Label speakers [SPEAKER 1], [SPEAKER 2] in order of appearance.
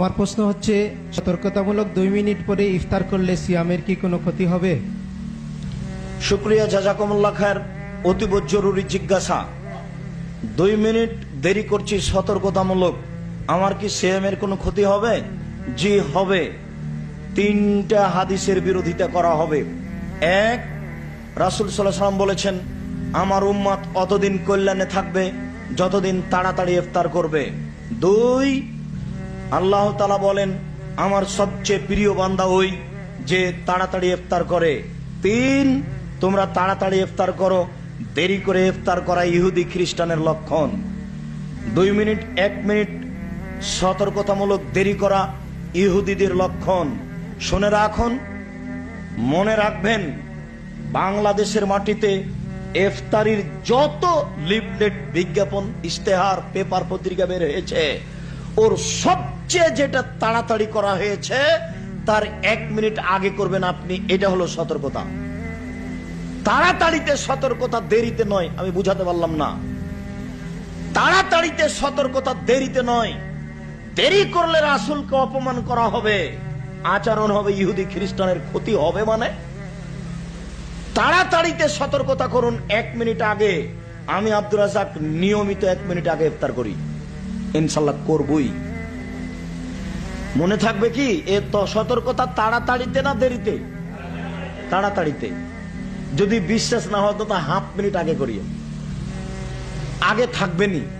[SPEAKER 1] আমার প্রশ্ন হচ্ছে, সতর্কতামূলক 2 মিনিট পরে ইফতার করলে সিয়ামের কি কোনো ক্ষতি হবে?
[SPEAKER 2] শুক্রিয়া, জাযাকুমুল্লাহ খায়ের। অতীব জরুরি জিজ্ঞাসা। 2 মিনিট দেরি করছি সতর্কতামূলক, আমার কি সিয়ামের কোনো ক্ষতি হবে? জি হবে। 3টা হাদিসের বিরোধিতা করা হবে। 1, রাসূল সাল্লাল্লাহু আলাইহি ওয়াসাল্লাম বলেছেন, আমার উম্মত অতদিন কল্যাণে থাকবে যতদিন তাড়াতাড়ি ইফতার করবে। 2, আল্লাহ তাআলা বলেন, আমার সবচেয়ে প্রিয় বান্দা ওই যে তাড়াতাড়ি ইফতার করে। 3, তোমরা তাড়াতাড়ি ইফতার করো, দেরি করে ইফতার করা ইহুদি খ্রিস্টানের লক্ষণ। 2 মিনিট 1 মিনিট সতর্কতামূলক দেরি করা ইহুদিদের লক্ষণ। শুনে রাখুন, মনে রাখবেন, বাংলাদেশের মাটিতে ইফতারির যত লিফলেট, বিজ্ঞাপন, ইশতেহার, পেপার, পত্রিকা বের হয়েছে, ওর সবচেয়ে যেটা তাড়াতাড়ি করা হয়েছে তার 1 মিনিট আগে করবেন আপনি। এটা হলো সতর্কতা। তাড়াতাড়িতে সতর্কতা, দেরিতে নয়। আমি বুঝাতে পারলাম না। তাড়াতাড়িতে সতর্কতা, দেরিতে নয়। দেরি করলে রাসূলকে অপমান করা হবে, আচরণ হবে ইহুদি খ্রিস্টানের ক্ষতি হবে। মানে তাড়াতাড়িতে সতর্কতা করুন 1 মিনিট আগে। আমি আব্দুর রাজ্জাক নিয়মিত 1 মিনিট আগে ইফতার করি, ইনশাআল্লাহ করবই। মনে থাকবে কি এ তো সতর্কতা তাড়াতাড়িতে না দেরিতে? তাড়াতাড়িতে। যদি বিশ্বাস না হয় তো 1/2 মিনিট আগে করিয়ে, আগে থাকবেনই।